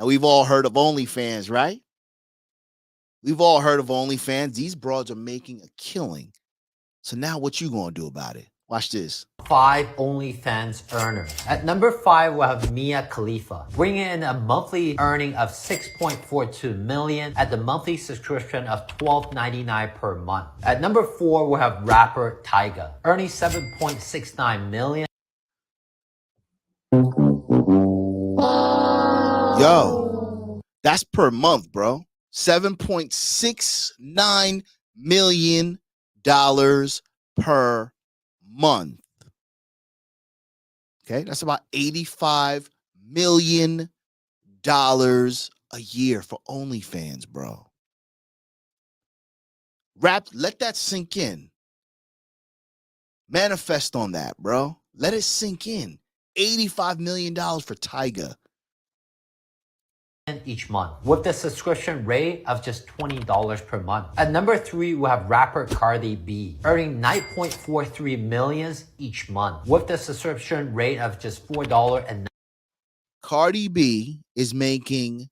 Now, we've all heard of OnlyFans, right? We've all heard of OnlyFans. These broads are making a killing. So now what you going to do about it? Watch this. 5 OnlyFans earners. At number 5, we have Mia Khalifa, bringing in a monthly earning of $6.42 million at the monthly subscription of $12.99 per month. At number 4, we have rapper Tyga, earning $7.69 million. Yo, that's per month, bro. $7.69 million per month. Okay, that's about $85 million a year for OnlyFans, bro. Let that sink in. Manifest on that, bro. Let it sink in. $85 million for Tyga each month, with the subscription rate of just $20 per month. At number 3, we have rapper Cardi B, earning $9.43 million each month, with the subscription rate of just $4. Cardi B is making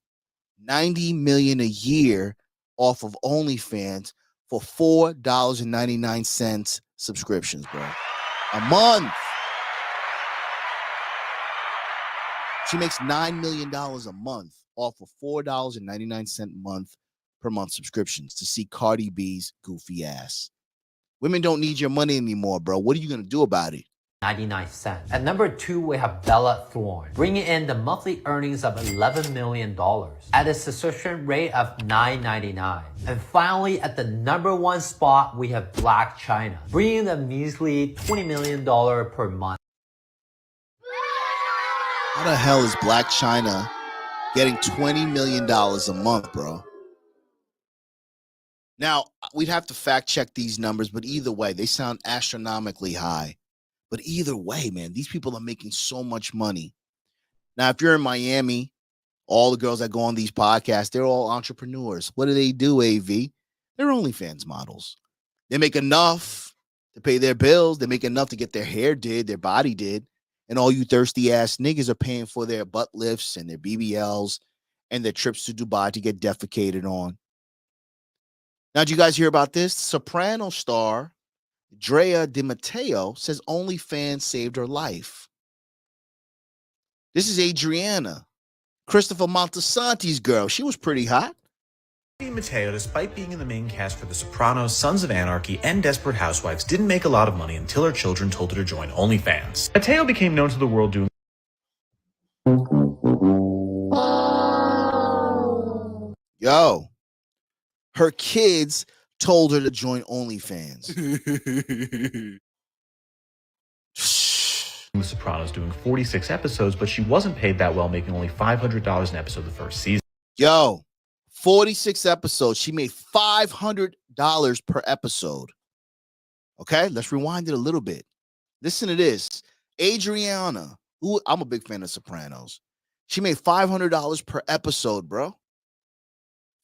$90 million a year off of OnlyFans for $4.99 subscriptions, bro. A month. She makes $9 million a month off of $4.99 per month subscriptions to see Cardi B's goofy ass. Women don't need your money anymore, bro. What are you going to do about it? 99 cents. At number 2, we have Bella Thorne, bringing in the monthly earnings of $11 million at a subscription rate of $9.99. And finally, at the number 1 spot, we have Black China, bringing in a measly $20 million per month. How the hell is Black China getting $20 million a month, bro? Now, we'd have to fact check these numbers, but either way, they sound astronomically high. But either way, man, these people are making so much money. Now, if you're in Miami, all the girls that go on these podcasts, they're all entrepreneurs. What do, AV? They're OnlyFans models. They make enough to pay their bills. They make enough to get their hair did, their body did. And all you thirsty ass niggas are paying for their butt lifts and their BBLs and their trips to Dubai to get defecated on. Now, did you guys hear about this? Sopranos star Drea de Matteo says OnlyFans saved her life. This is Adriana, Christopher Montesanti's girl. She was pretty hot. Matteo, despite being in the main cast for The Sopranos, Sons of Anarchy, and Desperate Housewives, didn't make a lot of money until her children told her to join OnlyFans. Matteo became known to the world doing Yo, her kids told her to join OnlyFans. The Sopranos, doing 46 episodes, but she wasn't paid that well, making only $500 an episode the first season. Yo, 46 episodes. She made $500 per episode. Okay, let's rewind it a little bit. Listen to this. Adriana, who I'm a big fan of Sopranos. She made $500 per episode, bro.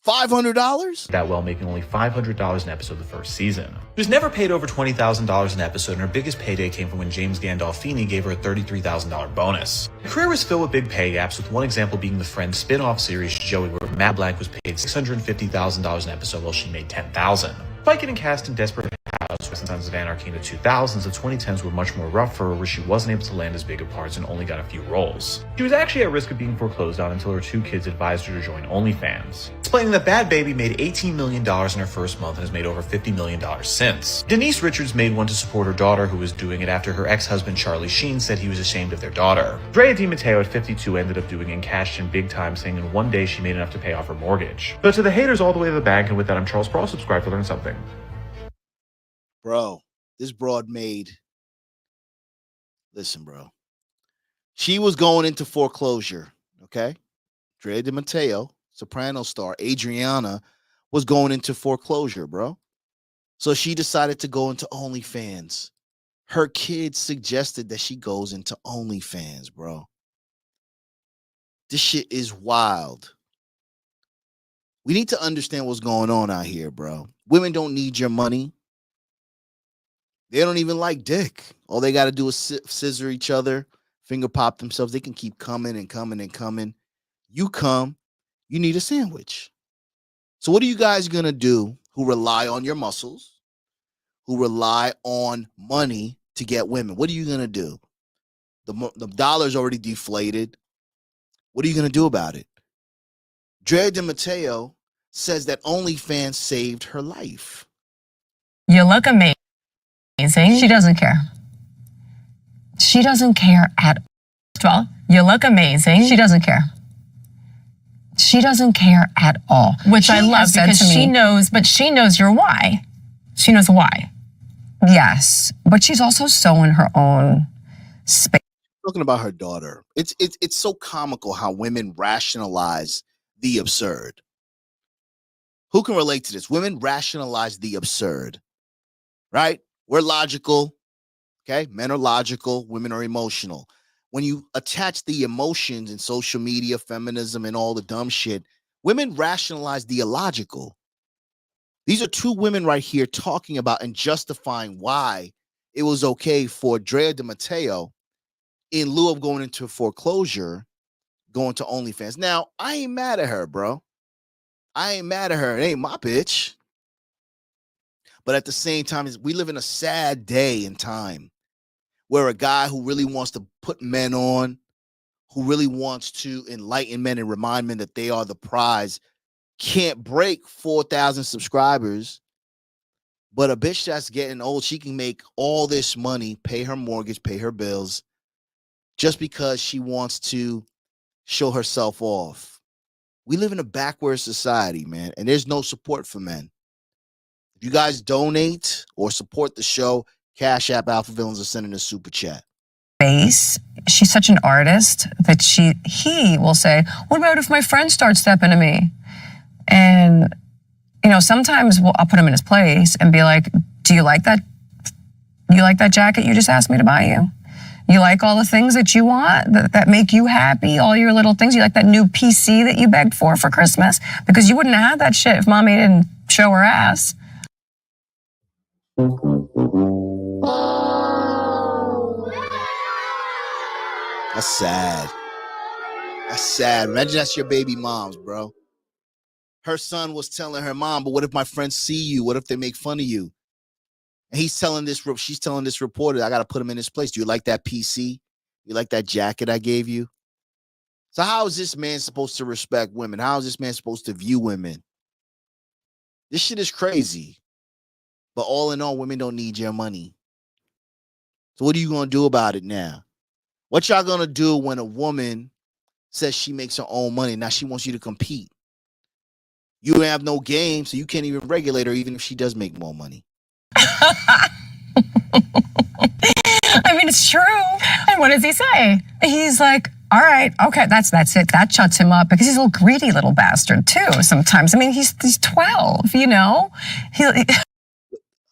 $500? That well, making only $500 an episode the first season. She was never paid over $20,000 an episode, and her biggest payday came from when James Gandolfini gave her a $33,000 bonus. Her career was filled with big pay gaps, with one example being the Friends spin-off series Joey, where Matt Blanc was paid $650,000 an episode while she made $10,000. Despite getting cast in Desperate Housewives and Sons of Anarchy in the 2000s, the 2010s were much more rough for her, where she wasn't able to land as big of parts and only got a few roles. She was actually at risk of being foreclosed on until her 2 kids advised her to join OnlyFans, explaining that Bad Baby made $18 million in her first month and has made over $50 million since. Denise Richards made one to support her daughter, who was doing it after her ex-husband Charlie Sheen said he was ashamed of their daughter. Drea de Matteo at 52 ended up doing it and cashed in big time, saying in one day she made enough to pay off her mortgage. So to the haters all the way to the bank, and with that, I'm Charles Sproul. Subscribe to learn something. Bro, this broad made, listen, bro. She was going into foreclosure, okay? Drea de Matteo, Soprano star, Adriana, was going into foreclosure, bro. So she decided to go into OnlyFans. Her kids suggested that she goes into OnlyFans, bro. This shit is wild. We need to understand what's going on out here, bro. Women don't need your money. They don't even like dick. All they got to do is scissor each other, finger pop themselves. They can keep coming and coming and coming. You come, you need a sandwich. So what are you guys going to do who rely on your muscles, who rely on money to get women? What are you going to do? The dollar's already deflated. What are you going to do about it? Drea de Matteo says that OnlyFans saved her life. You look amazing. She doesn't care. She doesn't care at all. You look amazing. She doesn't care. She doesn't care at all. Which I love because she knows, but she knows your why. She knows why. Yes, but she's also so in her own space. Talking about her daughter, it's so comical how women rationalize the absurd. Who can relate to this? Women rationalize the absurd, right? We're logical, okay? Men are logical, women are emotional. When you attach the emotions in social media, feminism, and all the dumb shit, women rationalize the illogical. These are two women right here talking about and justifying why it was okay for Drea de Matteo, in lieu of going into foreclosure, going to OnlyFans. Now, I ain't mad at her, bro. I ain't mad at her. It ain't my bitch. But at the same time, we live in a sad day and time where a guy who really wants to put men on, who really wants to enlighten men and remind men that they are the prize, can't break 4,000 subscribers. But a bitch that's getting old, she can make all this money, pay her mortgage, pay her bills, just because she wants to show herself off. We live in a backward society, man, and there's no support for men. If you guys donate or support the show, Cash App Alpha Villains are sending a super chat. She's such an artist that he will say, what about if my friends start stepping to me? And, you know, sometimes I'll put him in his place and be like, do you like that? Do you like that jacket you just asked me to buy you? You like all the things that you want, that make you happy, all your little things? You like that new PC that you begged for Christmas? Because you wouldn't have had that shit if mommy didn't show her ass. That's sad. That's sad. Imagine that's your baby mom's, bro. Her son was telling her mom, but what if my friends see you? What if they make fun of you? And she's telling this reporter, I got to put him in his place. Do you like that PC? You like that jacket I gave you? So how is this man supposed to respect women? How is this man supposed to view women? This shit is crazy. But all in all, women don't need your money. So what are you going to do about it now? What y'all going to do when a woman says she makes her own money? Now she wants you to compete. You have no game, so you can't even regulate her, even if she does make more money. I mean, it's true. And what does he say? He's like, all right, okay, that's it. That shuts him up because he's a little greedy little bastard too sometimes. I mean, he's 12, you know?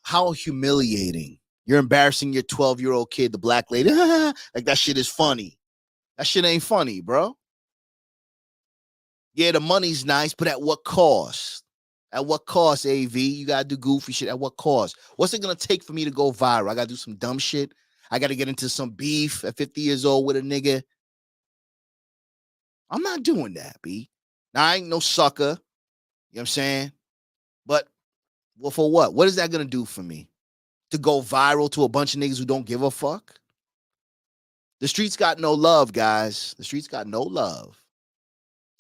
How humiliating. You're embarrassing your 12-year-old kid, the black lady. Like, that shit is funny. That shit ain't funny, bro. Yeah, the money's nice, but at what cost? At what cost, AV? You got to do goofy shit. At what cost? What's it going to take for me to go viral? I got to do some dumb shit. I got to get into some beef at 50 years old with a nigga. I'm not doing that, B. Now, I ain't no sucker. You know what I'm saying? But, well, for what? What is that going to do for me? To go viral to a bunch of niggas who don't give a fuck? The streets got no love, guys. The streets got no love.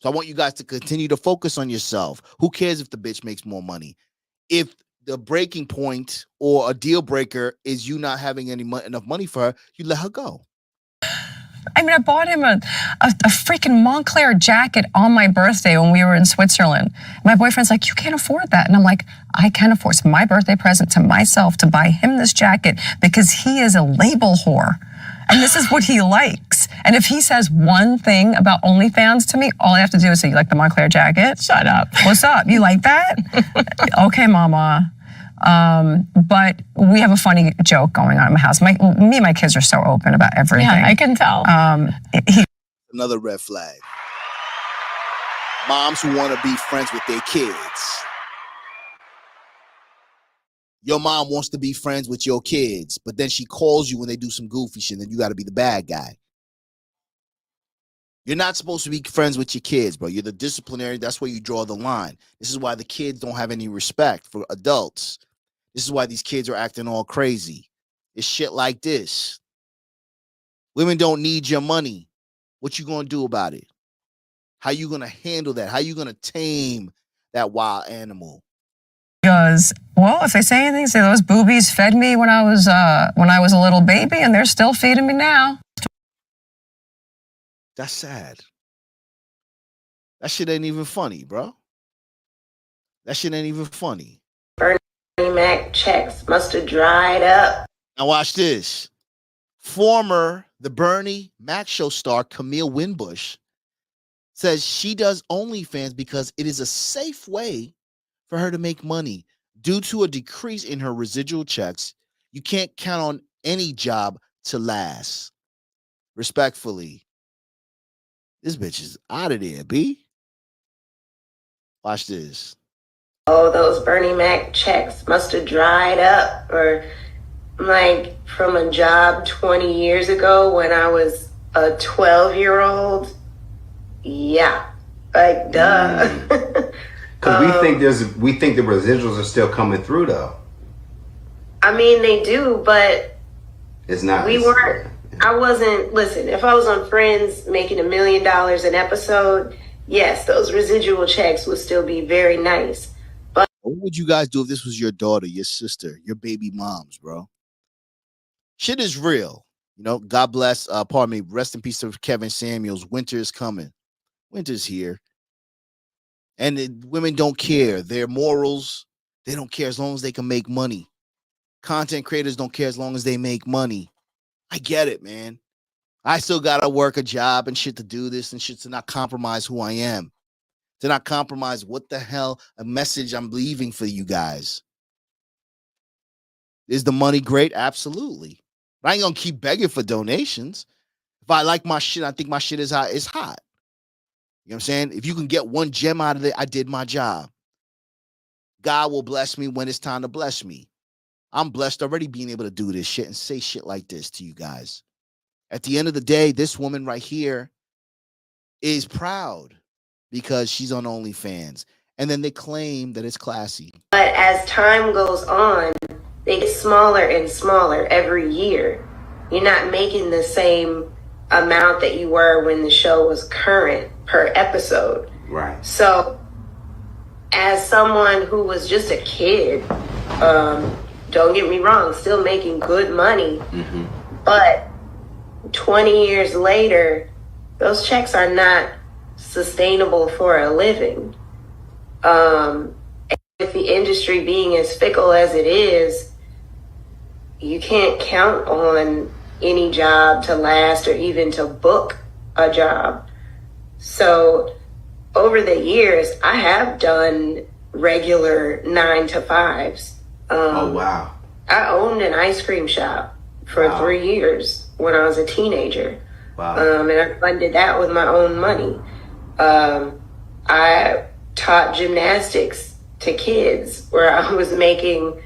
So I want you guys to continue to focus on yourself. Who cares if the bitch makes more money? If the breaking point or a deal breaker is you not having enough money for her, you let her go. I mean, I bought him a freaking Montclair jacket on my birthday when we were in Switzerland. My boyfriend's like, you can't afford that. And I'm like, I can afford it. It's my birthday present to myself to buy him this jacket because he is a label whore. And this is what he likes. And if he says one thing about OnlyFans to me, all I have to do is say, you like the Montclair jacket? Shut up. What's up? You like that? Okay, mama. But we have a funny joke going on in my house. Me and my kids are so open about everything. Yeah, I can tell. Another red flag. Moms who want to be friends with their kids. Your mom wants to be friends with your kids, but then she calls you when they do some goofy shit, and you got to be the bad guy. You're not supposed to be friends with your kids, bro. You're the disciplinary. That's where you draw the line. This is why the kids don't have any respect for adults. This is why these kids are acting all crazy. It's shit like this. Women don't need your money. What you gonna do about it? How you gonna handle that? How you gonna tame that wild animal? Because, well, if they say anything, say those boobies fed me when I was a little baby, and they're still feeding me now. That's sad. That shit ain't even funny, bro. That shit ain't even funny. Bernie Mac checks must have dried up. Now watch this. Former The Bernie Mac Show star Camille Winbush says she does OnlyFans because it is a safe way for her to make money. Due to a decrease in her residual checks, you can't count on any job to last. Respectfully, this bitch is out of there, B. Watch this. Oh, those Bernie Mac checks must have dried up. Or like from a job 20 years ago when I was a 12-year-old. Yeah, like duh. Because we think the residuals are still coming through though. I mean, they do, but it's not. I wasn't. Listen, if I was on Friends making $1 million an episode, yes, those residual checks would still be very nice. But what would you guys do if this was your daughter, your sister, your baby moms, bro? Shit is real. You know, God bless, rest in peace to Kevin Samuels. Winter is coming. Winter's here. And women don't care. Their morals, they don't care as long as they can make money. Content creators don't care as long as they make money. I get it, man. I still got to work a job and shit to do this and shit to not compromise who I am. To not compromise what the hell a message I'm leaving for you guys. Is the money great? Absolutely. But I ain't going to keep begging for donations. If I like my shit, I think my shit is hot. It's hot. You know what I'm saying? If you can get one gem out of it, I did my job. God will bless me when it's time to bless me. I'm blessed already being able to do this shit and say shit like this to you guys. At the end of the day, this woman right here is proud because she's on OnlyFans. And then they claim that it's classy. But as time goes on, they get smaller and smaller every year. You're not making the same amount that you were when the show was current per episode. Right. So as someone who was just a kid, don't get me wrong, still making good money. Mm-hmm. But 20 years later, those checks are not sustainable for a living. With the industry being as fickle as it is, you can't count on any job to last or even to book a job. So over the years, I have done regular 9-to-5s. Oh, wow. I owned an ice cream shop for 3 years when I was a teenager. Wow. And I funded that with my own money. I taught gymnastics to kids where I was making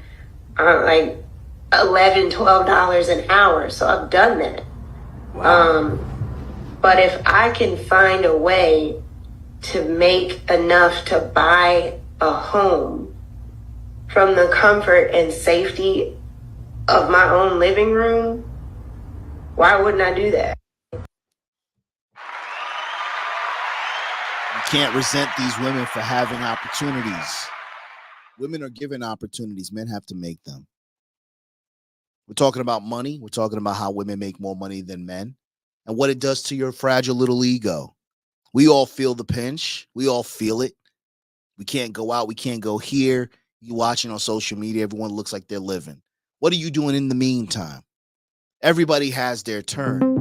like $11, $12 an hour. So I've done that. Wow. But if I can find a way to make enough to buy a home from the comfort and safety of my own living room, why wouldn't I do that? You can't resent these women for having opportunities. Women are given opportunities. Men have to make them. We're talking about money. We're talking about how women make more money than men and what it does to your fragile little ego. We all feel the pinch. We all feel it. We can't go out. We can't go here. You watching on social media, everyone looks like they're living. What are you doing in the meantime? Everybody has their turn.